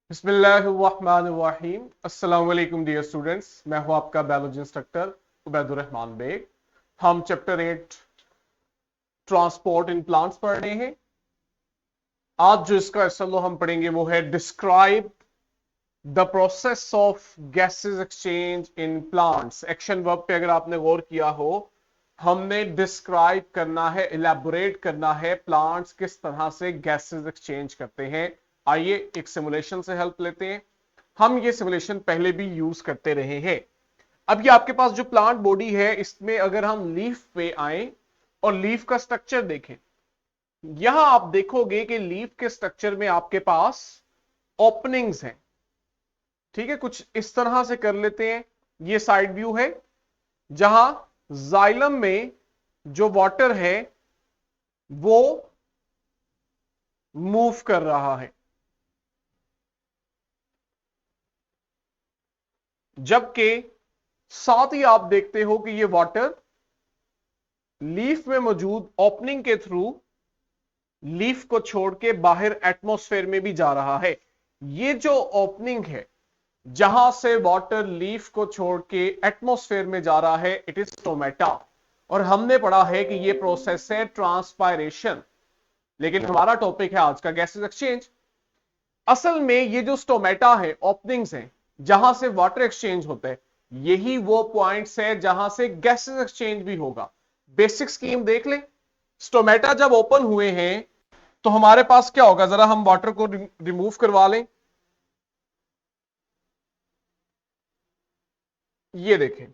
बिस्मिल्लाहिर्रहमानिर्रहीम। अस्सलाम वालेकुम डियर स्टूडेंट्स, मैं हूं आपका बायोलॉजी इंस्ट्रक्टर उबैदुर रहमान बेग। हम चैप्टर 8 ट्रांसपोर्ट इन प्लांट्स पढ़ रहे हैं। आज जो इसका एसएमओ हम पढ़ेंगे वो है describe the process of gases exchange in plants. Action verb पे अगर आपने गौर किया हो, हमने डिस्क्राइब करना है, इलेबोरेट करना है प्लांट्स किस तरह से गैसेस एक्सचेंज करते हैं। आइए एक सिमुलेशन से हेल्प लेते हैं। हम ये सिमुलेशन पहले भी यूज करते रहे हैं। अब ये आपके पास जो प्लांट बॉडी है, इसमें अगर हम लीफ पे आए और लीफ का स्ट्रक्चर देखें, यहां आप देखोगे कि लीफ के स्ट्रक्चर में आपके पास ओपनिंग्स हैं। ठीक है, कुछ इस तरह से कर लेते हैं। ये साइड व्यू है जहां जाइलम में जो वाटर है वो मूव कर रहा है, जबकि साथ ही आप देखते हो कि ये वाटर लीफ में मौजूद ओपनिंग के थ्रू लीफ को छोड़ के बाहर एटमॉस्फेयर में भी जा रहा है। ये जो ओपनिंग है जहां से वाटर लीफ को छोड़ के एटमॉस्फेयर में जा रहा है, इट इज स्टोमेटा। और हमने पढ़ा है कि ये प्रोसेस है ट्रांसपायरेशन। लेकिन हमारा टॉपिक है आज का गैसेस एक्सचेंज। असल में ये जो स्टोमेटा है, ओपनिंग्स हैं जहां से वाटर एक्सचेंज होता है, यही वो पॉइंट्स है जहां से गैसेस एक्सचेंज भी होगा। बेसिक स्कीम देख लें। स्टोमेटा जब ओपन हुए हैं तो हमारे पास क्या होगा, जरा हम वाटर को रिमूव करवा लें। ये देखें,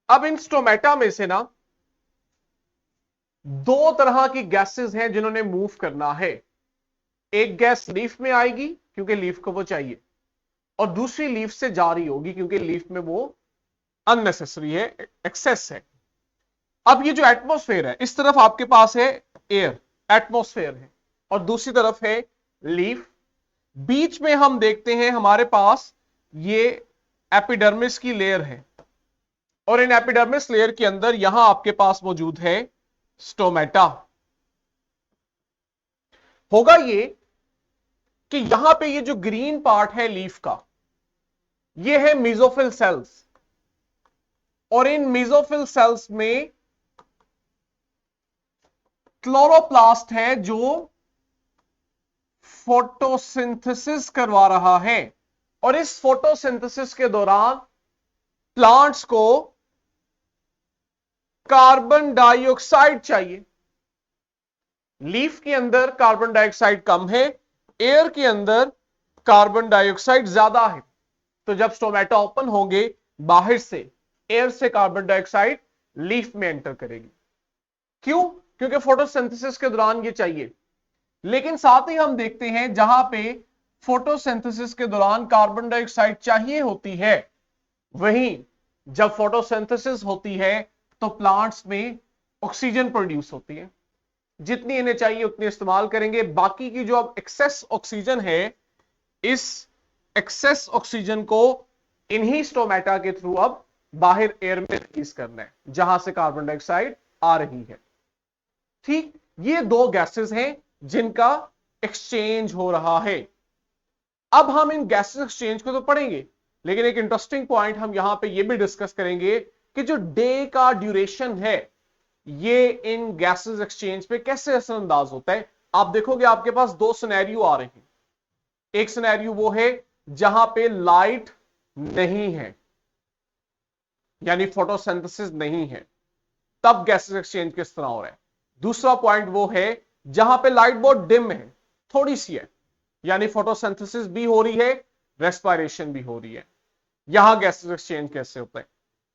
अब इन स्टोमेटा में से ना दो तरह की गैसेस हैं जिन्होंने मूव करना है। एक गैस लीफ में आएगी क्योंकि लीफ को वो चाहिए, और दूसरी लीफ से जारी होगी क्योंकि लीफ में वो अननेसेसरी है, एक्सेस है। अब ये जो एटमॉस्फेयर है, इस तरफ आपके पास है एयर, एटमॉस्फेयर है, और दूसरी तरफ है लीफ। बीच में हम देखते हैं हमारे पास ये एपिडर्मिस की लेयर है, और इन एपिडर्मिस लेयर के अंदर यहां आपके पास मौजूद है स्टोमेटा। होगा ये कि यहां पे ये जो ग्रीन पार्ट है लीफ का, ये है मेसोफिल सेल्स, और इन मेसोफिल सेल्स में क्लोरोप्लास्ट है जो फोटोसिंथेसिस करवा रहा है। और इस फोटोसिंथेसिस के दौरान प्लांट्स को कार्बन डाइऑक्साइड चाहिए। लीफ के अंदर कार्बन डाइऑक्साइड कम है, एयर के अंदर कार्बन डाइऑक्साइड ज्यादा है। तो जब स्टोमेटा ओपन होंगे, बाहर से एयर से कार्बन डाइऑक्साइड लीफ में एंटर करेगी। क्यों? क्योंकि फोटोसिंथेसिस के दौरान ये चाहिए। लेकिन साथ ही हम देखते हैं जहां पे फोटोसिंथेसिस के दौरान कार्बन डाइऑक्साइड चाहिए होती है, वहीं जब फोटोसिंथेसिस होती है तो प्लांट्स में ऑक्सीजन प्रोड्यूस होती है। जितनी इन्हें चाहिए उतनी इस्तेमाल करेंगे। बाकी की जो अब एक्सेस ऑक्सीजन है, इस एक्सेस ऑक्सीजन को इन्हीं स्टोमेटा के थ्रू अब बाहर एयर में रिलीज करना है जहां से कार्बन डाइऑक्साइड आ रही है। ठीक, ये दो गैसेस हैं जिनका एक्सचेंज हो रहा है। अब हम इन गैसेस एक्सचेंज को तो पढ़ेंगे, लेकिन एक इंटरेस्टिंग पॉइंट हम यहां पे ये भी डिस्कस करेंगे कि जो डे का ड्यूरेशन है, ये इन गैसेस एक्सचेंज पे कैसे असरअंदाज होता है। आप देखोगे आपके पास दो सिनेरियो आ रहे हैं। एक सिनेरियो वो है जहां पे लाइट नहीं है, यानी फोटोसिंथेसिस नहीं है, तब गैसेस एक्सचेंज किस तरह हो रहा है। दूसरा पॉइंट वो है जहां पे लाइट बहुत डिम है, थोड़ी सी है, यानी फोटोसिंथेसिस भी हो रही है, रेस्पिरेशन भी हो रही है। यहां गैसेस एक्सचेंज कैसे होता है।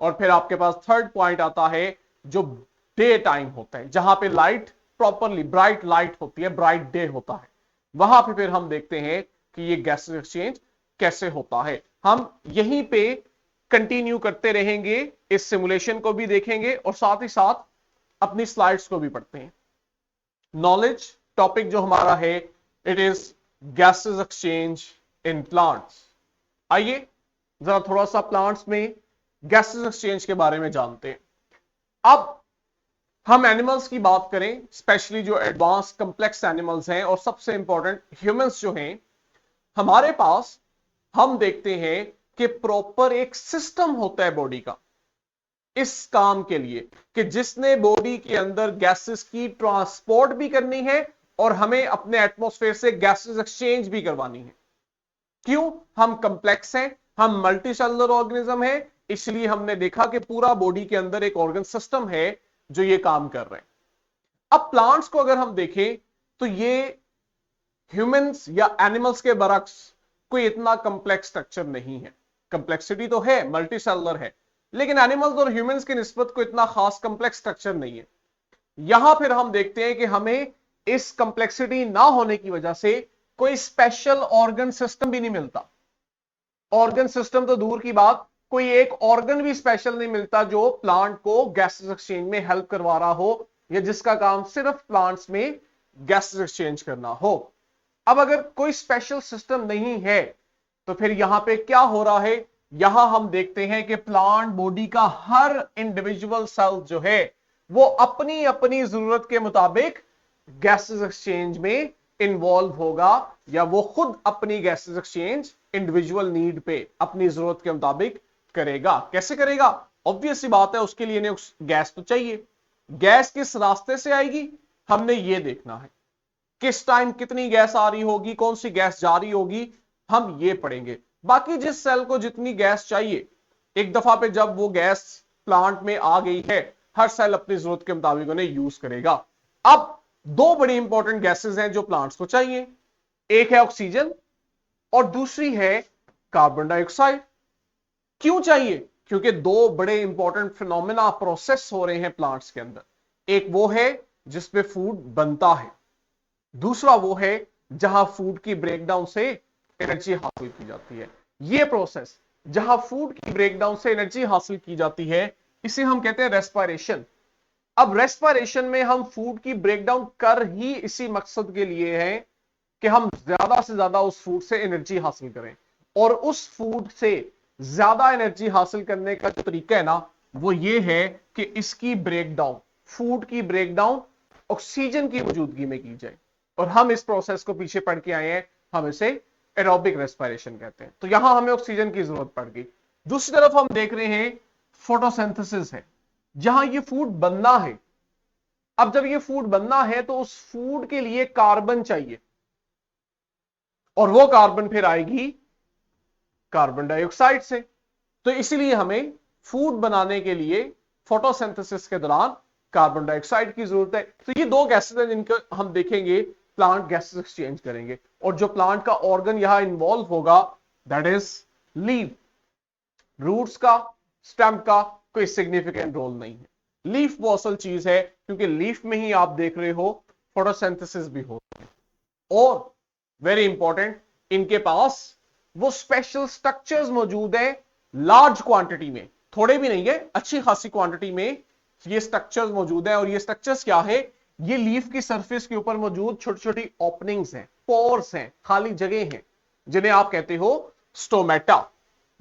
और फिर आपके पास थर्ड पॉइंट आता है जो डे टाइम होता है, जहां पे लाइट प्रॉपरली ब्राइट लाइट होती है, ब्राइट डे होता है। वहां पे फिर हम देखते हैं कि ये गैसेस एक्सचेंज कैसे होता है। हम यहीं पे कंटिन्यू करते रहेंगे, इस सिमुलेशन को भी देखेंगे और साथ ही साथ अपनी स्लाइड्स को भी पढ़ते हैं। नॉलेज टॉपिक जो हमारा है, it is gases exchange in plants. आइए जरा थोड़ा सा प्लांट्स में गैसेस एक्सचेंज के बारे में जानते हैं। अब हम एनिमल्स की बात करें, स्पेशली जो एडवांस कंप्लेक्स एनिमल्स हैं, और सबसे इंपॉर्टेंट ह्यूमंस जो हैं, हमारे पास हम देखते हैं कि प्रॉपर एक सिस्टम होता है बॉडी का इस काम के लिए कि जिसने बॉडी के अंदर गैसेस की ट्रांसपोर्ट भी करनी है और हमें अपने एटमॉस्फेयर से गैसेस एक्सचेंज भी करवानी है। क्यों? हम कंप्लेक्स हैं, हम मल्टी सेलुलर ऑर्गेनिज्म है, इसलिए हमने देखा कि पूरा बॉडी के अंदर एक ऑर्गन सिस्टम है जो ये काम कर रहे हैं। अब प्लांट्स को अगर हम देखें तो ये ह्यूमंस या एनिमल्स के बरक्स कोई इतना कंप्लेक्स स्ट्रक्चर नहीं है। कंप्लेक्सिटी तो है, मल्टी सेलुलर है, लेकिन एनिमल्स और ह्यूमंस की निस्बत को इतना खास कंप्लेक्स स्ट्रक्चर नहीं है। यहां फिर हम देखते हैं कि हमें इस कंप्लेक्सिटी ना होने की वजह से कोई स्पेशल ऑर्गन सिस्टम भी नहीं मिलता। ऑर्गन सिस्टम तो दूर की बात, कोई एक ऑर्गन भी स्पेशल नहीं मिलता जो प्लांट को गैसेस एक्सचेंज में हेल्प करवा रहा हो या जिसका काम सिर्फ प्लांट्स में गैसेस एक्सचेंज करना हो। अब अगर कोई स्पेशल सिस्टम नहीं है तो फिर यहां पे क्या हो रहा है? यहां हम देखते हैं कि प्लांट बॉडी का हर इंडिविजुअल सेल जो है वो अपनी अपनी जरूरत के मुताबिक गैसेस एक्सचेंज में इन्वॉल्व होगा या वो खुद अपनी गैसेस एक्सचेंज इंडिविजुअल नीड पे अपनी जरूरत के मुताबिक करेगा। कैसे करेगा? ऑब्वियस सी बात है, उसके लिए गैस तो चाहिए। गैस किस रास्ते से आएगी हमने ये देखना है, किस टाइम कितनी गैस आ रही होगी, कौन सी गैस जा रही होगी, हम ये पढ़ेंगे। बाकी जिस सेल को जितनी गैस चाहिए, एक दफा पे जब वो गैस प्लांट में आ गई है, हर सेल अपनी जरूरत के मुताबिक उन्हें यूज करेगा। अब दो बड़ी इंपॉर्टेंट गैसेस हैं जो प्लांट्स को चाहिए, एक है ऑक्सीजन और दूसरी है कार्बन डाइऑक्साइड। क्यों चाहिए? क्योंकि दो बड़े इंपॉर्टेंट फिनोमेना प्रोसेस हो रहे हैं प्लांट्स के अंदर। एक वो है जिसपे फूड बनता है, दूसरा वो है जहां फूड की ब्रेकडाउन से एनर्जी हासिल की जाती है। ये प्रोसेस जहां फूड की ब्रेकडाउन से एनर्जी हासिल की जाती है इसे हम कहते हैं रेस्पिरेशन। अब रेस्पिरेशन में हम फूड की ब्रेकडाउन कर ही इसी मकसद के लिए है कि हम ज्यादा से ज्यादा उस फूड से एनर्जी हासिल करें, और उस फूड से ज्यादा एनर्जी हासिल करने का जो तरीका है ना वो ये है कि इसकी ब्रेकडाउन, फूड की ब्रेकडाउन ऑक्सीजन की मौजूदगी में की जाए। और हम इस प्रोसेस को पीछे पढ़ के आए हैं, हम इसे एरोबिक रेस्पिरेशन कहते हैं। तो यहां हमें ऑक्सीजन की जरूरत पड़ गई। दूसरी तरफ हम देख रहे हैं फोटोसिंथेसिस है, जहां ये फूड बनना है। अब जब ये फूड बनना है तो उस फूड के लिए कार्बन चाहिए, और वो कार्बन फिर आएगी कार्बन डाइऑक्साइड से। तो इसलिए हमें फूड बनाने के लिए फोटोसिंथेसिस के दौरान कार्बन डाइऑक्साइड की जरूरत है। तो ये दो गैसेस हैं जिनको हम देखेंगे प्लांट गैसेस एक्सचेंज करेंगे, और जो प्लांट का ऑर्गन यहां इन्वॉल्व होगा दैट इज लीफ। रूट्स का, स्टेम का कोई सिग्निफिकेंट रोल नहीं है। लीफ वो असल चीज है क्योंकि लीफ में ही आप देख रहे हो फोटोसिंथेसिस भी होता है। और वेरी इंपॉर्टेंट, इनके पास वो स्पेशल स्ट्रक्चर्स मौजूद हैं लार्ज क्वांटिटी में, थोड़े भी नहीं है, अच्छी खासी क्वांटिटी में ये स्ट्रक्चर्स मौजूद है। और ये स्ट्रक्चर्स क्या है? ये लीफ की सरफेस के ऊपर मौजूद छोटी छोटी ओपनिंग्स हैं, पोर्स हैं, खाली जगह हैं, जिन्हें आप कहते हो स्टोमेटा।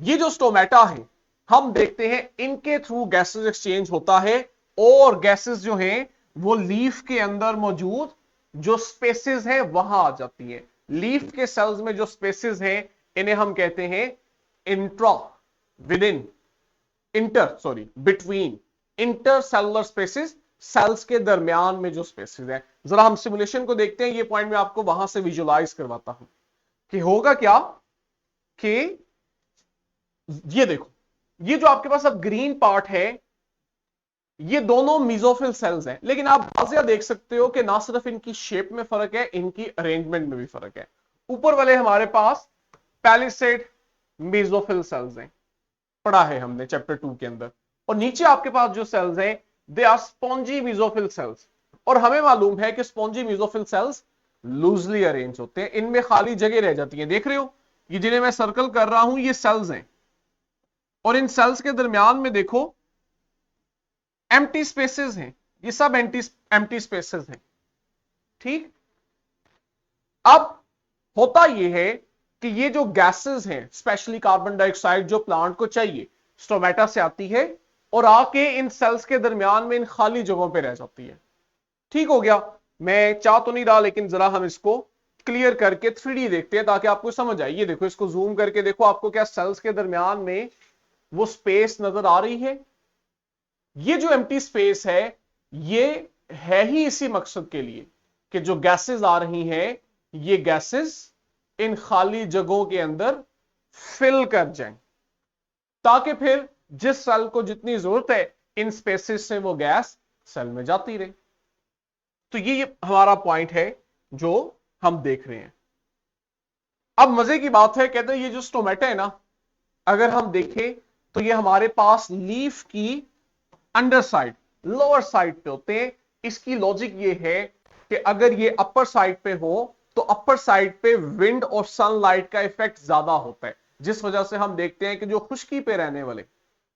ये जो स्टोमेटा है हम देखते हैं इनके थ्रू गैसेस एक्सचेंज होता है, और गैसेस जो हैं वो लीफ के अंदर मौजूद जो स्पेसेस हैं वहां आ जाती है। लीफ के सेल्स में जो स्पेसेस हैं इन्हें हम कहते हैं intra, within, between, intercellular spaces, cells के दरमियान में जो स्पेसेस हैं। जरा हम सिमुलेशन को देखते हैं, ये पॉइंट मैं आपको वहां से विजुअलाइज करवाता हूं कि होगा क्या कि ये देखो, ये जो आपके पास अब ग्रीन पार्ट है ये दोनों मीजोफिल सेल्स हैं, लेकिन आप वाज़िया देख सकते हो कि ना सिर्फ इनकी शेप में फर्क है, इनकी अरेंजमेंट में भी फर्क है। ऊपर वाले हमारे पास पैलिसेड मीजोफिल सेल्स हैं, पढ़ा है हमने चैप्टर 2 के अंदर, और नीचे आपके पास जो सेल्स हैं they are spongy mesophyll cells. और हमें मालूम है कि spongy mesophyll cells loosely arrange होते हैं, इनमें खाली जगह रह जाती है। देख रहे हो ये जिन्हें मैं सर्कल कर रहा हूं ये सेल्स हैं, और इन सेल्स के दरमियान में देखो एम्प्टी स्पेसेस हैं, ये सब एम्प्टी स्पेसेस हैं। ठीक, अब होता यह है कि ये जो गैसेस हैं स्पेशली कार्बन डाइऑक्साइड जो प्लांट को चाहिए स्टोमेटा से आती है और आके इन सेल्स के दरमियान में इन खाली जगहों पे रह जाती है। ठीक हो गया, मैं चाह तो नहीं रहा लेकिन जरा हम इसको क्लियर करके 3D देखते हैं ताकि आपको समझ आए। ये देखो, इसको जूम करके देखो, आपको क्या सेल्स के दरमियान में वो स्पेस नजर आ रही है? ये जो एम्प्टी स्पेस है, ये है ही इसी मकसद के लिए कि जो गैसेस आ रही हैं, ये गैसेस इन खाली जगहों के अंदर फिल कर जाएं, ताकि फिर जिस सेल को जितनी जरूरत है इन स्पेसेस से वो गैस सेल में जाती रहे। तो ये हमारा पॉइंट है जो हम देख रहे हैं। अब मजे की बात है, कहते हैं ये जो स्टोमेटा है ना, अगर हम देखें तो ये हमारे पास लीफ की अंडर साइड, लोअर साइड पे होते हैं। इसकी लॉजिक ये है कि अगर ये अपर साइड पे हो तो अपर साइड पे विंड और सनलाइट का इफेक्ट ज्यादा होता है, जिस वजह से हम देखते हैं कि जो खुश्की पे रहने वाले,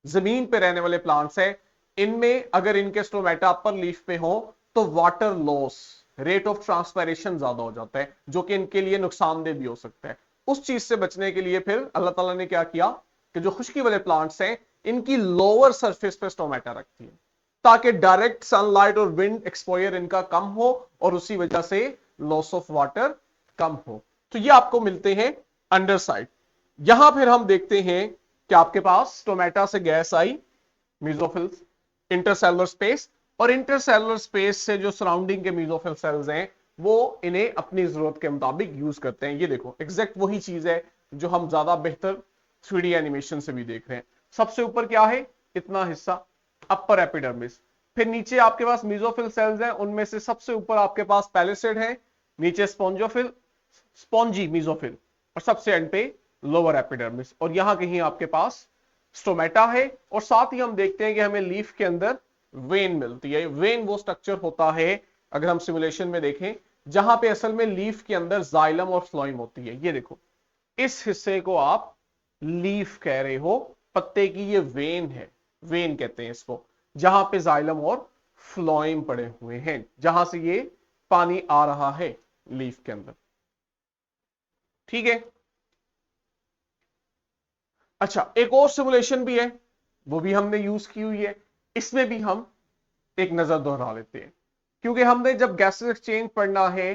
जमीन पे रहने वाले प्लांट्स हैं, इनमें अगर इनके स्टोमेटा अपर लीफ पे हो तो water loss, rate of transpiration ज्यादा हो जाता है, जो कि इनके लिए नुकसानदेह भी हो सकता है। उस चीज से बचने के लिए फिर अल्लाह ताला ने क्या किया कि जो खुश्की वाले प्लांट्स हैं इनकी लोअर सरफेस पे स्टोमेटा रखती है, ताकि डायरेक्ट सनलाइट और विंड एक्सपोजर इनका कम हो और उसी वजह से लॉस ऑफ वाटर कम हो। तो ये आपको मिलते हैं अंडर साइड। यहां फिर हम देखते हैं कि आपके पास स्टोमेटा से गैस आई, मेसोफिल इंटरसेलुलर स्पेस, और इंटरसेलुलर स्पेस से जो सराउंडिंग के मेसोफिल सेल्स हैं वो इन्हें अपनी जरूरत के मुताबिक यूज करते हैं। ये देखो एग्जैक्ट वही चीज है जो हम ज्यादा बेहतर 3D एनिमेशन से भी देख रहे हैं। सबसे ऊपर क्या है, इतना हिस्सा अपर एपिडर्मिस, फिर नीचे आपके पास मेसोफिल सेल्स हैं, उनमें से सबसे ऊपर आपके पास पैलिसेड है, नीचे स्पॉन्जोफिल, स्पॉन्जी मेसोफिल, और सबसे एंड पे लोअर एपिडर्मिस, और यहां कहीं आपके पास स्टोमेटा है। और साथ ही हम देखते हैं कि हमें लीफ के अंदर वेन मिलती है। वेन वो स्ट्रक्चर होता है, अगर हम सिमुलेशन में देखें, जहां पे असल में लीफ के अंदर जाइलम और फ्लोइम होती है। ये देखो, इस हिस्से को आप लीफ कह रहे हो, पत्ते की ये वेन है, वेन कहते हैं इसको, जहां पे जाइलम और फ्लोइम पड़े हुए हैं, जहां से ये पानी आ रहा है लीफ के अंदर। ठीक है। अच्छा, एक और सिमुलेशन भी है, वो भी हमने यूज की हुई है, इसमें भी हम एक नजर दोहरा लेते हैं, क्योंकि हमने जब गैसेस एक्सचेंज पढ़ना है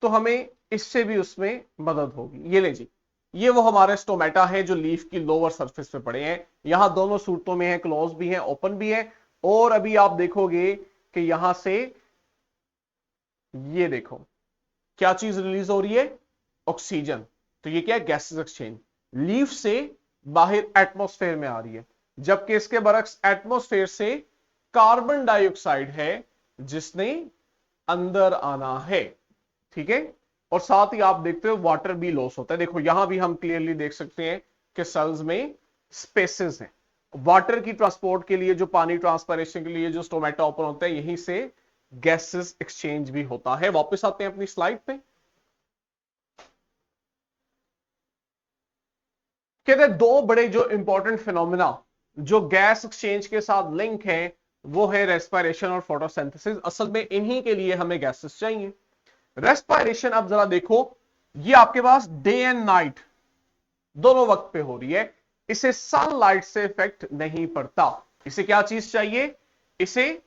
तो हमें इससे भी उसमें मदद होगी। ये ले जी, ये वो हमारे स्टोमेटा है जो लीफ की लोअर सरफेस पे पड़े हैं। यहां दोनों सूरतों में है, क्लोज भी है, ओपन भी है। और अभी आप देखोगे कि यहां से ये देखो क्या चीज रिलीज हो रही है, ऑक्सीजन। तो ये क्या है, गैसेस एक्सचेंज, लीफ से बाहर एटमॉस्फेयर में आ रही है, जबकि इसके बरक्स एटमॉस्फेयर से कार्बन डाइऑक्साइड है जिसने अंदर आना है। ठीक है। और साथ ही आप देखते हो वाटर भी लॉस होता है। देखो यहां भी हम क्लियरली देख सकते हैं कि सेल्स में स्पेसेस हैं वाटर की ट्रांसपोर्ट के लिए, जो पानी ट्रांसपरेशन के लिए जो स्टोमेटा ओपन होता है, यहीं से गैसेस एक्सचेंज भी होता है। वापस आते हैं अपनी स्लाइड पे। कहते हैं दो बड़े जो इंपॉर्टेंट फिनोमिना जो गैस एक्सचेंज के साथ लिंक है, वो है रेस्पिरेशन और फोटोसिंथेसिस। असल में इन्हीं के लिए हमें गैसेस चाहिए। रेस्पिरेशन अब जरा देखो, ये आपके पास डे एंड नाइट दोनों वक्त पे हो रही है, इसे सनलाइट से इफेक्ट नहीं पड़ता। इसे क्या चीज चाहिए, इसे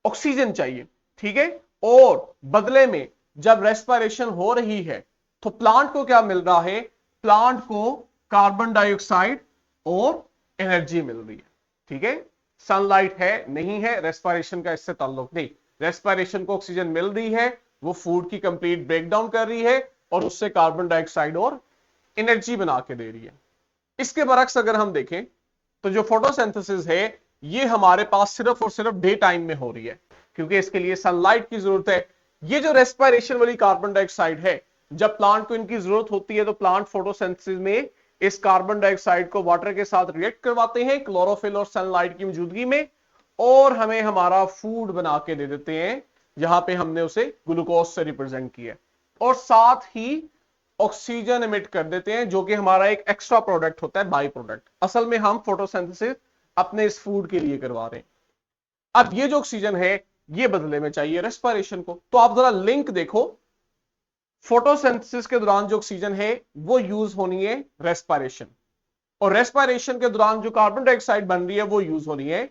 ऑक्सीजन चाहिए। ठीक है। और बदले में जब रेस्पिरेशन हो रही है तो प्लांट को क्या मिल रहा है, प्लांट को कार्बन डाइऑक्साइड और एनर्जी मिल रही है। ठीक है। सनलाइट है नहीं है, रेस्पिरेशन का इससे ताल्लुक नहीं। रेस्पिरेशन को ऑक्सीजन मिल रही है, वो फूड की कंप्लीट ब्रेकडाउन कर रही है और उससे कार्बन डाइऑक्साइड और एनर्जी बना के दे रही है। इसके बरक्स अगर हम देखें तो जो फोटोसिंथेसिस है ये हमारे पास सिर्फ और सिर्फ डे टाइम में हो रही है, क्योंकि इसके लिए सनलाइट की जरूरत है। ये जो रेस्पिरेशन वाली कार्बन डाइऑक्साइड है, जब प्लांट को इनकी जरूरत होती है तो प्लांट फोटोसिंथेसिस में इस कार्बन डाइऑक्साइड को वाटर के साथ रिएक्ट करवाते हैं क्लोरोफिल और सनलाइट की मौजूदगी में, और हमें हमारा फूड बना के दे देते हैं, जहां पे हमने उसे ग्लूकोज से रिप्रेजेंट किया, और साथ ही ऑक्सीजन इमिट कर देते हैं, जो कि हमारा एक एक्स्ट्रा प्रोडक्ट होता है, बाई प्रोडक्ट। असल में हम फोटोसिंथेसिस अपने इस फूड के लिए करवा रहे हैं। अब ये जो ऑक्सीजन है ये बदले में चाहिए रेस्पिरेशन को। तो आप जरा लिंक देखो, फोटोसिंथेसिस के दौरान जो ऑक्सीजन है वो यूज होनी है रेस्पिरेशन, और रेस्पिरेशन के दौरान जो कार्बन डाइऑक्साइड बन रही है वो यूज हो रही है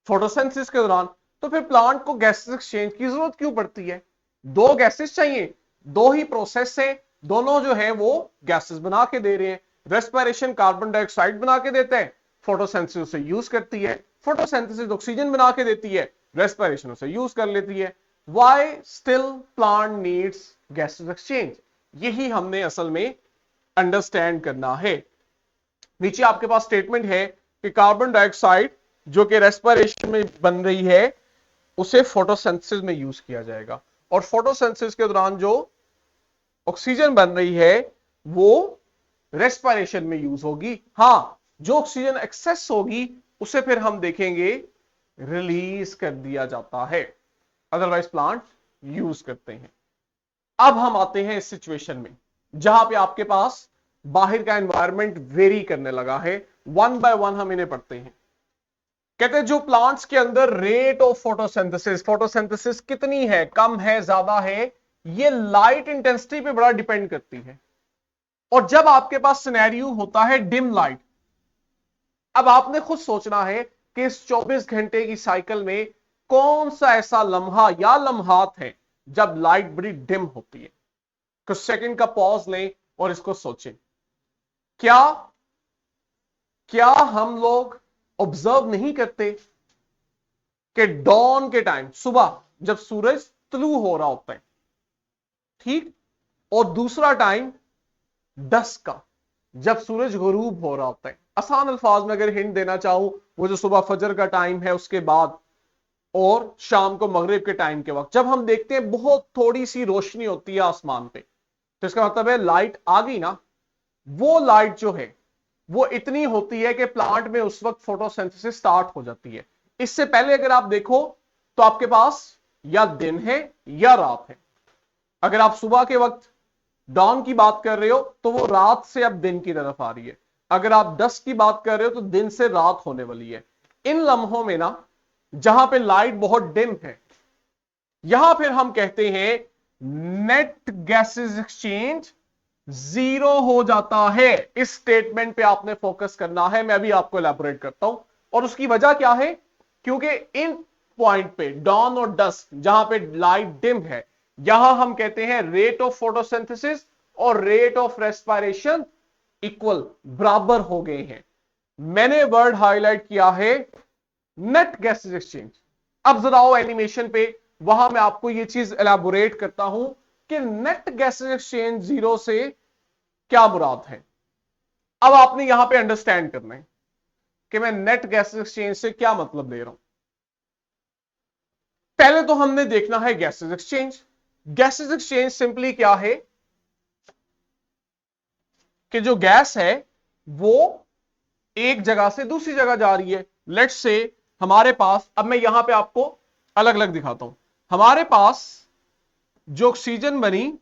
फोटोसिंथेसिस के दौरान। तो फिर प्लांट को गैसेस एक्सचेंज की जरूरत क्यों पड़ती है? दो गैसेस चाहिए, दो ही प्रोसेस है, दोनों जो है वो गैसेस बना के दे रहे हैं। रेस्पिरेशन कार्बन डाइऑक्साइड बना के देता है, फोटोसिंथेसिस उसे यूज करती है, फोटोसिंथेसिस ऑक्सीजन बना के देती है, रेस्पिरेशन उसे यूज कर लेती है। Why steel plant needs gases exchange? यही हमने असल में अंडरस्टैंड करना है। नीचे आपके पास स्टेटमेंट है कि कार्बन डाइऑक्साइड जो कि रेस्पिरेशन में बन रही है उसे फोटोसिंथेसिस में यूज किया जाएगा, और फोटोसिंथेसिस के दौरान जो ऑक्सीजन बन रही है वो रेस्पिरेशन में यूज होगी। हां, जो ऑक्सीजन एक्सेस होगी उसे फिर हम देखेंगे रिलीज कर दिया जाता है, अदरवाइज प्लांट यूज करते हैं। अब हम आते हैं इस सिचुएशन में जहां पे आपके पास बाहर का एनवायरनमेंट वेरी करने लगा है। वन बाय वन हम इन्हें पढ़ते हैं। कहते हैं जो प्लांट्स के अंदर रेट ऑफ फोटोसिंथेसिस, फोटोसिंथेसिस कितनी है, कम है, ज्यादा है, ये लाइट इंटेंसिटी पे बड़ा डिपेंड करती है। और जब आपके पास सिनेरियो होता है डिम लाइट, अब आपने खुद सोचना है कि इस 24 घंटे की साइकिल में कौन सा ऐसा लम्हा या लम्हात है जब लाइट बड़ी डिम होती है। कुछ सेकंड का पॉज लें और इसको सोचें। क्या क्या हम लोग ऑब्जर्व नहीं करते कि डॉन के टाइम, सुबह जब सूरज तुलू हो रहा होता है, ठीक, और दूसरा टाइम डस्क का, जब सूरज गुरूब हो रहा होता है। आसान अल्फाज में अगर हिंट देना चाहूं, वो जो सुबह फजर का टाइम है उसके बाद, और शाम को मगरिब के टाइम के वक्त जब हम देखते हैं बहुत थोड़ी सी रोशनी होती है आसमान पे, तो इसका मतलब है लाइट आ गई ना। वो लाइट जो है वो इतनी होती है कि प्लांट में उस वक्त फोटोसिंथेसिस स्टार्ट हो जाती है। इससे पहले अगर आप देखो तो आपके पास या दिन है या रात है। अगर आप सुबह के वक्त डॉन की बात कर रहे हो तो वो रात से अब दिन की तरफ आ रही है। अगर आप डस्क की बात कर रहे हो तो दिन से रात होने वाली है। इन लम्हों में ना, जहां पे लाइट बहुत डिम है, यहां फिर हम कहते हैं नेट गैसेस एक्सचेंज जीरो हो जाता है। इस स्टेटमेंट पे आपने फोकस करना है, मैं अभी आपको एलैबोरेट करता हूं। और उसकी वजह क्या है? क्योंकि इन पॉइंट पे डॉन और डस्क जहां पे लाइट डिम है, यहां हम कहते हैं रेट ऑफ फोटोसिंथेसिस और रेट ऑफ रेस्पिरेशन इक्वल, बराबर हो गए हैं। मैंने वर्ड हाईलाइट किया है नेट गैसेस एक्सचेंज। अब जरा आओ एनिमेशन पे, वहां मैं आपको यह चीज एलैबोरेट करता हूं कि नेट गैसेस एक्सचेंज जीरो से क्या मुराद है। अब आपने यहां पे अंडरस्टैंड करना है कि मैं नेट गैसेस एक्सचेंज से क्या मतलब ले रहा हूं। पहले तो हमने देखना है gases exchange. Gases exchange simply क्या है कि जो गैस है वो एक जगह से दूसरी जगह जा रही है। लेट्स से हमारे पास, अब मैं यहां पे आपको अलग अलग दिखाता हूं। हमारे पास जो ऑक्सीजन बनी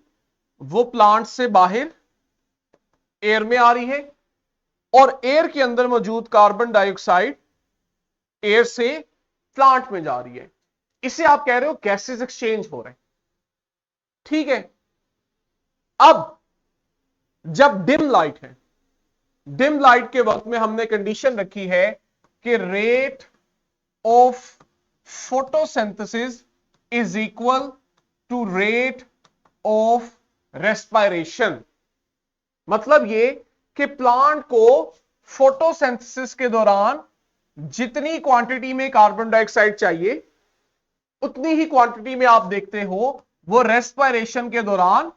वो प्लांट से बाहर एयर में आ रही है, और एयर के अंदर मौजूद कार्बन डाइऑक्साइड एयर से प्लांट में जा रही है। इसे आप कह रहे हो गैसेस एक्सचेंज हो रहे हैं, ठीक है। अब जब डिम लाइट है, डिम लाइट के वक्त में हमने कंडीशन रखी है कि rate of photosynthesis is equal to rate of respiration. मतलब ये कि प्लांट को फोटोसिंथेसिस के दौरान जितनी क्वांटिटी में कार्बन डाइऑक्साइड चाहिए उतनी ही क्वांटिटी में आप देखते हो वो रेस्पिरेशन के दौरान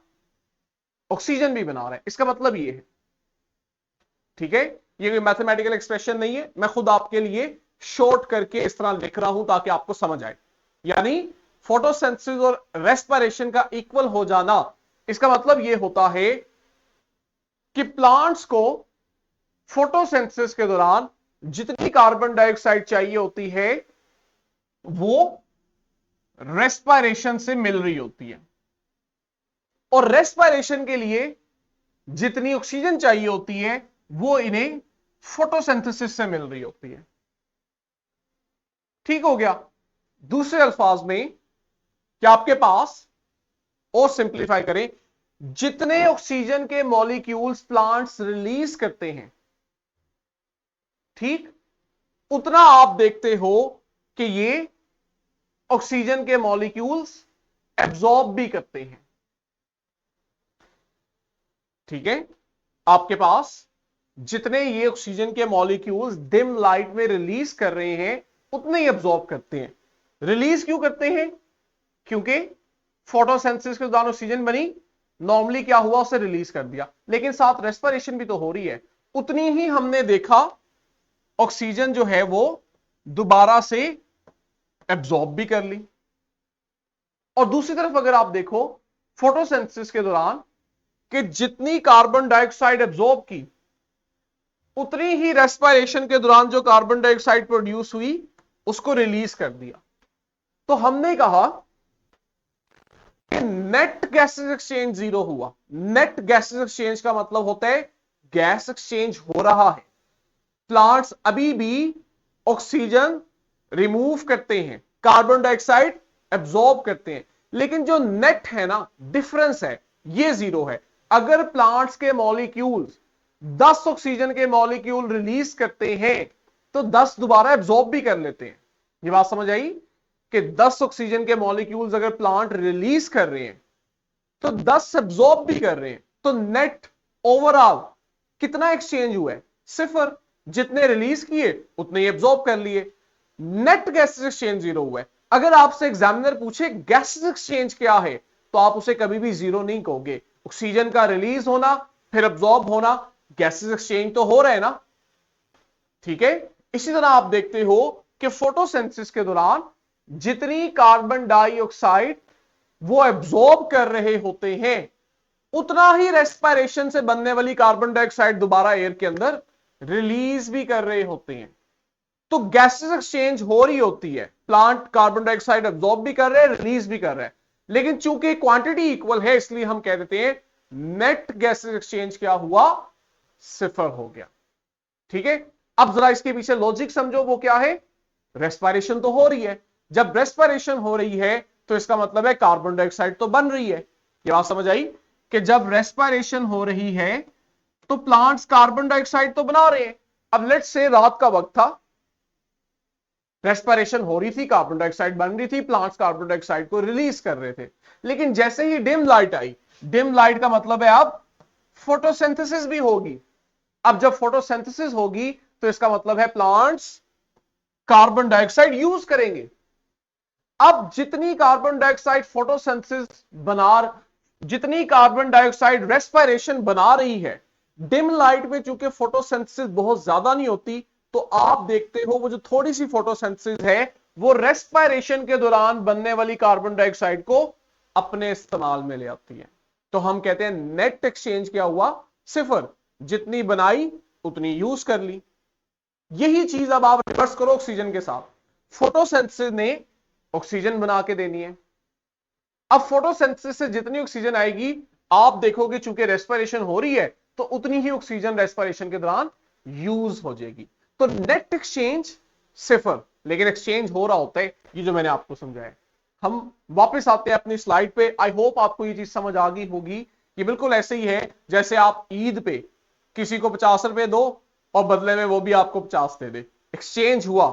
ऑक्सीजन भी बना रहा है। इसका मतलब ये है, ठीक है, ये कोई मैथमेटिकल एक्सप्रेशन नहीं है, मैं खुद आपके लिए शॉर्ट करके इस तरह लिख रहा हूं ताकि आपको समझ आए। यानी फोटोसिंथेसिस और रेस्पिरेशन का इक्वल हो जाना, इसका मतलब यह होता है कि प्लांट्स को फोटोसिंथेसिस के दौरान जितनी कार्बन डाइऑक्साइड चाहिए होती है वो रेस्पिरेशन से मिल रही होती है, और रेस्पिरेशन के लिए जितनी ऑक्सीजन चाहिए होती है वो इन्हें फोटोसिंथेसिस से मिल रही होती है। ठीक हो गया। दूसरे अल्फाज में कि आपके पास, और सिंप्लीफाई करें, जितने ऑक्सीजन के मॉलिक्यूल्स प्लांट्स रिलीज करते हैं, ठीक, उतना आप देखते हो कि ये ऑक्सीजन के मॉलिक्यूल्स एब्जॉर्ब भी करते हैं। ठीक है, आपके पास जितने ये ऑक्सीजन के मॉलिक्यूल्स डिम लाइट में रिलीज कर रहे हैं उतने ही एब्जॉर्ब करते हैं। रिलीज क्यों करते हैं? क्योंकि फोटोसिंथेसिस के दौरान ऑक्सीजन बनी, नॉर्मली क्या हुआ, उसे रिलीज कर दिया, लेकिन साथ रेस्पिरेशन भी तो हो रही है। उतनी ही हमने देखा ऑक्सीजन जो है वो दोबारा से एब्जॉर्ब भी कर ली। और दूसरी तरफ अगर आप देखो फोटोसिंथेसिस के दौरान कि जितनी कार्बन डाइऑक्साइड एब्जॉर्ब की उतनी ही रेस्पिरेशन के दौरान जो कार्बन डाइऑक्साइड प्रोड्यूस हुई उसको रिलीज कर दिया। तो हमने कहा कि नेट गैसेस एक्सचेंज जीरो हुआ। नेट गैसेस एक्सचेंज का मतलब होता है गैस एक्सचेंज हो रहा है। प्लांट्स अभी भी ऑक्सीजन रिमूव करते हैं, कार्बन डाइऑक्साइड एब्जॉर्ब करते हैं, लेकिन जो नेट है ना, डिफरेंस है, ये जीरो है। अगर प्लांट्स के मॉलिक्यूल्स 10 ऑक्सीजन के मॉलिक्यूल रिलीज करते हैं तो 10 दोबारा एब्जॉर्ब भी कर लेते हैं। ये बात समझ आई कि 10 ऑक्सीजन के मॉलिक्यूल्स अगर प्लांट रिलीज कर रहे हैं तो 10 एब्जॉर्ब भी कर रहे हैं। तो नेट ओवरऑल कितना एक्सचेंज हुआ है? सिफर। जितने रिलीज किए उतने ही एब्जॉर्ब कर लिए। नेट गैसेस एक्सचेंज जीरो हुआ है। अगर आपसे एग्जामिनर पूछे गैसेस एक्सचेंज क्या है तो आप उसे कभी भी जीरो नहीं कहोगे। ऑक्सीजन का रिलीज होना फिर एब्जॉर्ब होना, गैसेस एक्सचेंज तो हो रहे हैं ना। ठीक है, इसी तरह आप देखते हो कि फोटोसिंथेसिस के दौरान जितनी कार्बन डाइऑक्साइड वो एब्जॉर्ब कर रहे होते हैं उतना ही रेस्पिरेशन से बनने वाली कार्बन डाइऑक्साइड दोबारा एयर के अंदर रिलीज भी कर रहे होते हैं। तो गैसेस एक्सचेंज हो रही होती है, प्लांट कार्बन डाइऑक्साइड एब्जॉर्ब भी कर रहे हैं, रिलीज भी कर रहे हैं, लेकिन चूंकि क्वांटिटी इक्वल है इसलिए हम कह देते हैं नेट गैसेस एक्सचेंज क्या हुआ? सिफर हो गया। ठीक है, अब जरा इसके पीछे लॉजिक समझो, वो क्या है? रेस्पिरेशन तो हो रही है। जब रेस्पिरेशन हो रही है तो इसका मतलब है कार्बन डाइऑक्साइड तो बन रही है। ये बात समझ आई कि जब रेस्पिरेशन हो रही है तो प्लांट्स कार्बन डाइऑक्साइड तो बना रहे हैं। अब लेट्स से रात का वक्त था, रेस्पिरेशन हो रही थी, कार्बन डाइऑक्साइड बन रही थी, प्लांट्स कार्बन डाइऑक्साइड को रिलीज कर रहे थे, लेकिन जैसे ही डिम लाइट आई, डिम लाइट का मतलब है अब फोटोसिंथेसिस भी होगी। अब जब फोटोसिंथेसिस होगी तो इसका मतलब है प्लांट्स कार्बन डाइऑक्साइड यूज करेंगे। अब जितनी कार्बन डाइऑक्साइड फोटोसिंथेसिस जितनी कार्बन डाइऑक्साइड रेस्पिरेशन बना रही है, डिम लाइट में चूंकि फोटोसिंथेसिस बहुत ज्यादा नहीं होती, तो आप देखते हो वो जो थोड़ी सी फोटोसिंथेसिस है वो रेस्पिरेशन के दौरान बनने वाली कार्बन डाइऑक्साइड को अपने इस्तेमाल में ले आती है। तो हम कहते हैं नेट एक्सचेंज क्या हुआ? सिफर। जितनी बनाई उतनी यूज कर ली। यही चीज अब आप रिवर्स करो ऑक्सीजन के साथ। फोटोसिंथेसिस ने ऑक्सीजन बना के देनी है। अब फोटोसिंथेसिस से जितनी ऑक्सीजन आएगी आप देखोगे चूंकि रेस्पिरेशन हो रही है तो उतनी ही ऑक्सीजन रेस्पिरेशन के दौरान यूज हो जाएगी। तो नेट एक्सचेंज सिफर, लेकिन एक्सचेंज हो रहा होता है, ये जो मैंने आपको समझाया। हम वापस आते हैं अपनी स्लाइड पे। आई होप आपको ये चीज समझ आ गई होगी। ये बिल्कुल ऐसे ही है जैसे आप ईद पे किसी को 50 रुपए दो और बदले में वो भी आपको 50 दे दे। एक्सचेंज हुआ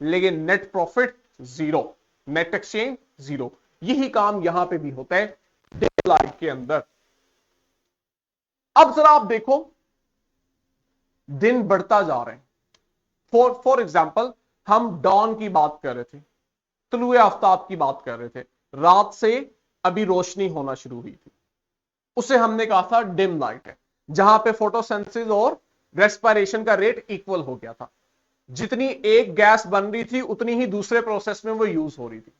लेकिन net profit zero, net exchange zero. यही काम यहां पे भी होता है डे लाइट के अंदर। अब जरा आप देखो, दिन बढ़ता जा रहे हैं। फॉर एग्जाम्पल हम डॉन की बात कर रहे थे, तुलुए आफ्ताब की बात कर रहे थे, रात से अभी रोशनी होना शुरू हुई थी, उसे हमने कहा था डिम लाइट है, जहां पे फोटोसिंथेसिस और रेस्पिरेशन का रेट इक्वल हो गया था। जितनी एक गैस बन रही थी उतनी ही दूसरे प्रोसेस में वो यूज हो रही थी,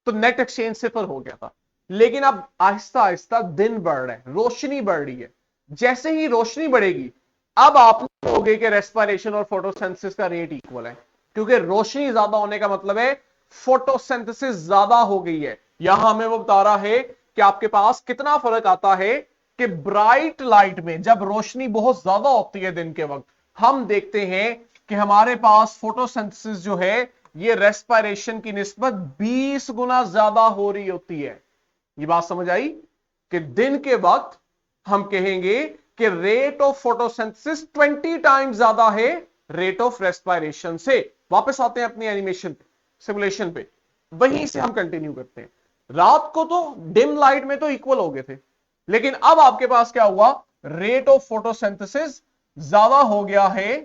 तो नेट एक्सचेंज सिफर हो गया था। लेकिन अब आहिस्ता आहिस्ता दिन बढ़ रहा है, रोशनी बढ़ रही है। जैसे ही रोशनी बढ़ेगी अब आप कहोगे कि रेस्पिरेशन और फोटोसिंथेसिस का रेट इक्वल है, क्योंकि रोशनी ज्यादा होने का मतलब है फोटोसिंथेसिस ज्यादा हो गई है। यहां हमें वो बता रहा है कि आपके पास कितना फर्क आता है कि ब्राइट लाइट में जब रोशनी बहुत ज्यादा होती है दिन के वक्त, हम देखते हैं कि हमारे पास फोटोसिंथेसिस जो है ये रेस्पिरेशन की निस्बत 20 गुना ज्यादा हो रही होती है। ये बात समझ आई कि दिन के वक्त हम कहेंगे कि रेट ऑफ फोटोसिंथेसिस 20 टाइम्स ज्यादा है रेट ऑफ रेस्पिरेशन से। वापस आते हैं अपनी एनिमेशन पे, सिमुलेशन पे। वहीं से हम कंटिन्यू करते हैं। रात को तो डिम लाइट में तो इक्वल हो गए थे, लेकिन अब आपके पास क्या हुआ, रेट ऑफ फोटोसिंथेसिस ज्यादा हो गया है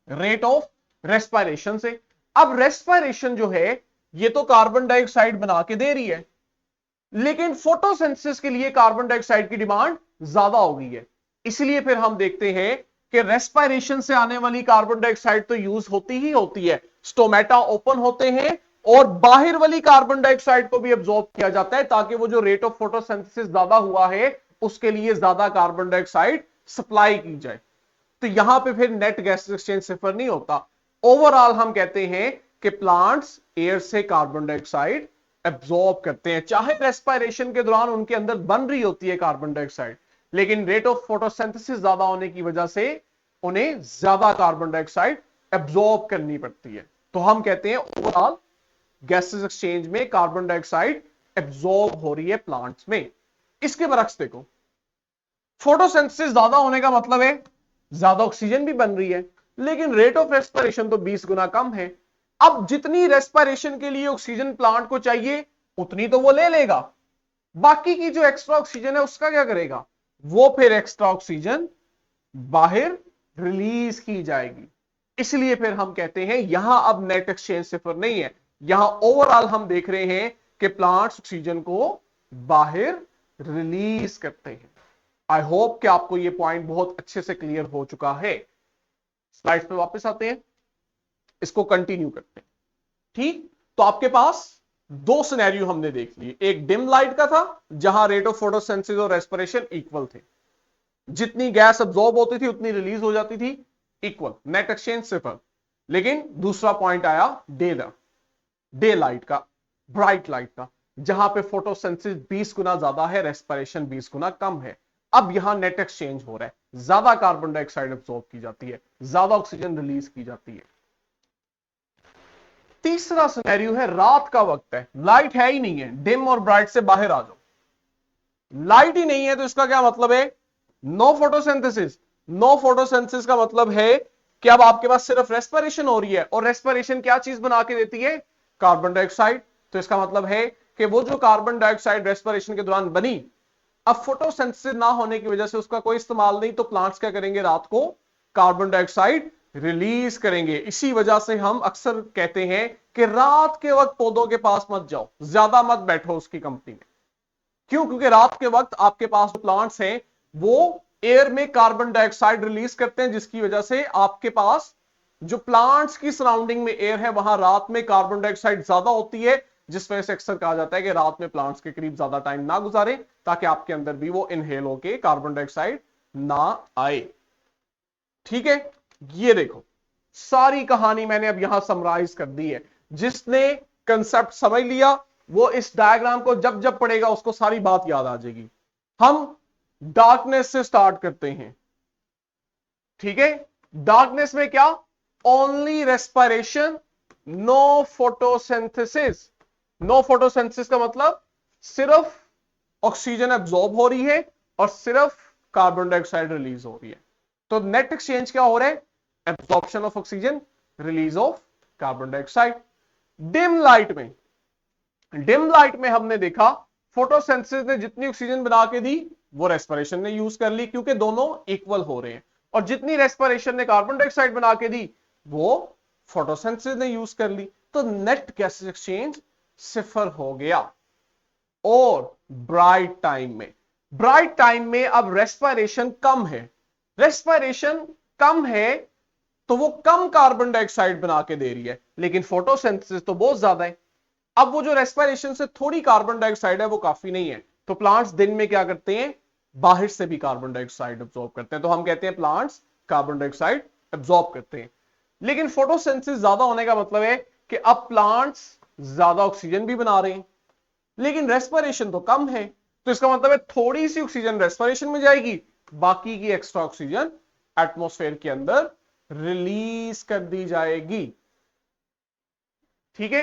रेट ऑफ रेस्पिरेशन से। अब रेस्पिरेशन जो है ये तो कार्बन डाइऑक्साइड बना के दे रही है, लेकिन फोटोसिंथेसिस के लिए कार्बन डाइऑक्साइड की डिमांड ज्यादा हो गई है। इसलिए फिर हम देखते हैं कि रेस्पिरेशन से आने वाली कार्बन डाइऑक्साइड तो यूज होती ही होती है, स्टोमेटा ओपन होते हैं और बाहर वाली कार्बन डाइऑक्साइड को भी एब्जॉर्ब किया जाता है, ताकि वो जो रेट ऑफ फोटोसिंथेसिस ज्यादा हुआ है उसके लिए ज्यादा कार्बन डाइऑक्साइड सप्लाई की जाए। तो यहां पे फिर नेट गैस एक्सचेंज सिफर नहीं होता। ओवरऑल हम कहते हैं कि प्लांट्स एयर से कार्बन डाइऑक्साइड एब्जॉर्ब करते हैं, चाहे रेस्पिरेशन के दौरान उनके अंदर बन रही होती है कार्बन डाइऑक्साइड, लेकिन रेट ऑफ फोटोसिंथेसिस ज्यादा होने की वजह से उन्हें ज्यादा कार्बन डाइऑक्साइड एब्जॉर्ब करनी पड़ती है। तो हम कहते हैं ओवरऑल गैसेस एक्सचेंज में कार्बन डाइऑक्साइड एब्जॉर्ब हो रही है प्लांट्स में। इसके बरक्स देखो, फोटोसिंथेसिस ज्यादा होने का मतलब है ज्यादा ऑक्सीजन भी बन रही है, लेकिन रेट ऑफ रेस्पिरेशन तो 20 गुना कम है। अब जितनी रेस्पिरेशन के लिए ऑक्सीजन प्लांट को चाहिए उतनी तो वो ले लेगा, बाकी की जो एक्स्ट्रा ऑक्सीजन है उसका क्या करेगा, वो फिर एक्स्ट्रा ऑक्सीजन बाहर रिलीज की जाएगी। इसलिए फिर हम कहते हैं यहां अब नेट एक्सचेंज सिफर नहीं है, यहां ओवरऑल हम देख रहे हैं कि प्लांट्स ऑक्सीजन को बाहर रिलीज करते हैं। आई होप कि आपको यह पॉइंट बहुत अच्छे से क्लियर हो चुका है। स्लाइड्स पे वापस आते हैं, इसको कंटिन्यू करते हैं। ठीक, तो आपके पास दो सिनेरियो हमने देख लिए, एक डिम लाइट का था जहां रेट ऑफ फोटोसिंथेसिस और रेस्पिरेशन इक्वल थे, जितनी गैस अब्सॉर्ब होती थी उतनी रिलीज हो जाती थी, इक्वल, नेट एक्सचेंज सिफर। लेकिन दूसरा पॉइंट आया डे लाइट का, ब्राइट लाइट का, जहां पे फोटोसिंथेसिस 20 गुना ज्यादा है, रेस्पिरेशन 20 गुना कम है। अब यहां नेट एक्सचेंज हो रहा है, ज्यादा कार्बन डाइऑक्साइड एब्सॉर्ब की जाती है, ज्यादा ऑक्सीजन रिलीज की जाती है। तीसरा सिनेरियो है रात का वक्त है, लाइट है ही नहीं है, डिम और ब्राइट से बाहर आ जाओ। लाइट ही नहीं है तो इसका क्या मतलब है, नो फोटोसिंथेसिस। नो फोटोसिंथेसिस का मतलब है कि अब आपके पास सिर्फ रेस्पिरेशन हो रही है, और रेस्पिरेशन क्या चीज बना के देती है, कार्बन डाइऑक्साइड। तो इसका मतलब है कि वो जो कार्बन डाइऑक्साइड रेस्पिरेशन के दौरान बनी, अब फोटोसिंथेसिस ना होने की वजह से उसका कोई इस्तेमाल नहीं, तो प्लांट्स क्या करेंगे, रात को कार्बन डाइऑक्साइड रिलीज करेंगे। इसी वजह से हम अक्सर कहते हैं कि रात के वक्त पौधों के पास मत जाओ, ज्यादा मत बैठो उसकी कंपनी में। क्यों, क्योंकि रात के वक्त आपके पास जो प्लांट्स हैं वो एयर में कार्बन डाइऑक्साइड रिलीज करते हैं, जिसकी वजह से आपके पास जो प्लांट्स की सराउंडिंग में एयर है वहां रात में कार्बन डाइऑक्साइड ज्यादा होती है, जिस वजह से अक्सर कहा जाता है कि रात में प्लांट्स के करीब ज्यादा टाइम ना गुजारें, ताकि आपके अंदर भी वो इनहेल होके कार्बन डाइऑक्साइड ना आए। ठीक है, ये देखो सारी कहानी मैंने अब यहां समराइज कर दी है। जिसने कंसेप्ट समझ लिया वो इस डायग्राम को जब जब पढ़ेगा उसको सारी बात याद आ जाएगी। हम डार्कनेस से स्टार्ट करते हैं। ठीक है, डार्कनेस में क्या, only respiration, no photosynthesis. No photosynthesis का मतलब सिर्फ ऑक्सीजन एब्जॉर्ब हो रही है और सिर्फ कार्बन डाइऑक्साइड रिलीज हो रही है। तो नेट एक्सचेंज क्या हो रहा है, absorption of oxygen, release of carbon dioxide. Dim light में हमने देखा फोटोसिंथेसिस ने जितनी ऑक्सीजन बना के दी वो रेस्पिरेशन ने यूज कर ली, क्योंकि दोनों इक्वल हो रहे हैं, और जितनी रेस्पिरेशन ने कार्बन डाइऑक्साइड बना के दी वो फोटोसिंथेसिस ने यूज कर ली। तो नेट गैस एक्सचेंज सिफर हो गया। और ब्राइट टाइम में अब रेस्पिरेशन कम है, रेस्पिरेशन कम है तो वो कम कार्बन डाइऑक्साइड बना के दे रही है, लेकिन फोटोसिंथेसिस तो बहुत ज्यादा है। अब वो जो रेस्पिरेशन से थोड़ी कार्बन डाइऑक्साइड है वो काफी नहीं है, तो प्लांट्स दिन में क्या करते हैं, बाहर से भी कार्बन डाइऑक्साइड एब्जॉर्ब करते हैं। तो हम कहते हैं प्लांट्स कार्बन डाइऑक्साइड एब्जॉर्ब करते हैं। लेकिन फोटोसिंथेसिस ज्यादा होने का मतलब है कि अब प्लांट्स ज्यादा ऑक्सीजन भी बना रहे हैं, लेकिन रेस्पिरेशन तो कम है। तो इसका मतलब है थोड़ी सी ऑक्सीजन रेस्पिरेशन में जाएगी, बाकी की एक्स्ट्रा ऑक्सीजन एटमॉस्फेयर के अंदर रिलीज कर दी जाएगी। ठीक है,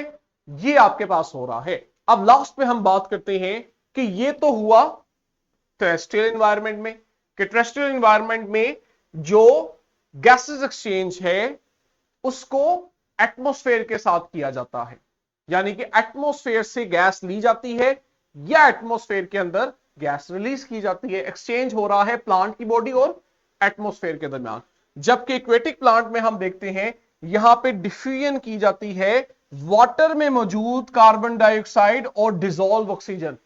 ये आपके पास हो रहा है। अब लास्ट में हम बात करते हैं कि ये तो हुआ टेरेस्ट्रियल एनवायरनमेंट में, कि टेरेस्ट्रियल एनवायरनमेंट में जो गैसेस एक्सचेंज है उसको एटमॉस्फेयर के साथ किया जाता है, यानी कि एटमॉस्फेयर से गैस ली जाती है या एटमॉस्फेयर के अंदर गैस रिलीज की जाती है। एक्सचेंज हो रहा है प्लांट की बॉडी और एटमॉस्फेयर के दरमियान। जबकि एक्वेटिक प्लांट में हम देखते हैं यहां पे डिफ्यूजन की जाती है वाटर में मौजूद कार्बन डाइऑक्साइड और डिसॉल्व ऑक्सीजन।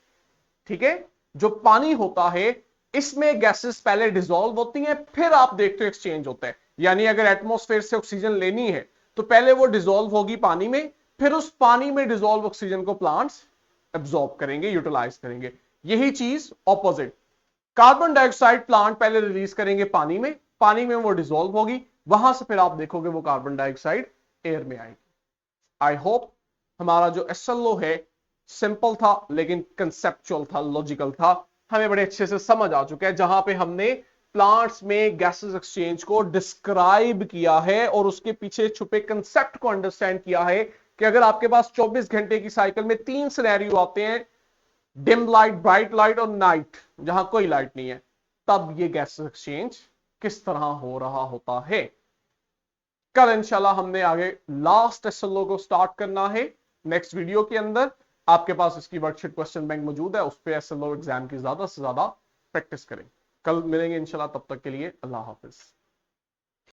ठीक है, जो पानी होता है इसमें गैसेस पहले डिसॉल्व होती हैं, फिर आप देखते हो एक्सचेंज होता है। यानी अगर एटमॉस्फेयर से ऑक्सीजन लेनी है तो पहले वो डिसॉल्व होगी पानी में, फिर उस पानी में डिसॉल्व ऑक्सीजन को प्लांट्स एब्जॉर्ब करेंगे, यूटिलाइज करेंगे। यही चीज ऑपोजिट, कार्बन डाइऑक्साइड प्लांट पहले रिलीज करेंगे पानी में, पानी में वो डिसॉल्व होगी, वहां से फिर आप देखोगे वो कार्बन डाइऑक्साइड एयर में आएगी। आई होप हमारा जो एसएलओ है सिंपल था लेकिन कंसेप्चुअल था, लॉजिकल था, हमें बड़े अच्छे से समझ आ चुका है, जहां पे हमने प्लांट्स में गैसेस एक्सचेंज को डिस्क्राइब किया है और उसके पीछे छुपे कंसेप्ट को अंडरस्टैंड किया है कि अगर आपके पास 24 घंटे की साइकिल में 3 सिनेरियो आते हैं, डिम लाइट, ब्राइट लाइट और नाइट, जहां कोई लाइट नहीं है, तब ये गैस एक्सचेंज किस तरह हो रहा होता है। कल इंशाल्लाह हमने आगे लास्ट एसएलओ को स्टार्ट करना है। नेक्स्ट वीडियो के अंदर आपके पास इसकी वर्कशीट क्वेश्चन बैंक मौजूद है, उस पर एसएलओ एग्जाम की ज्यादा से ज्यादा प्रैक्टिस करें। कल मिलेंगे इंशाल्लाह, तब तक के लिए अल्लाह हाफिज।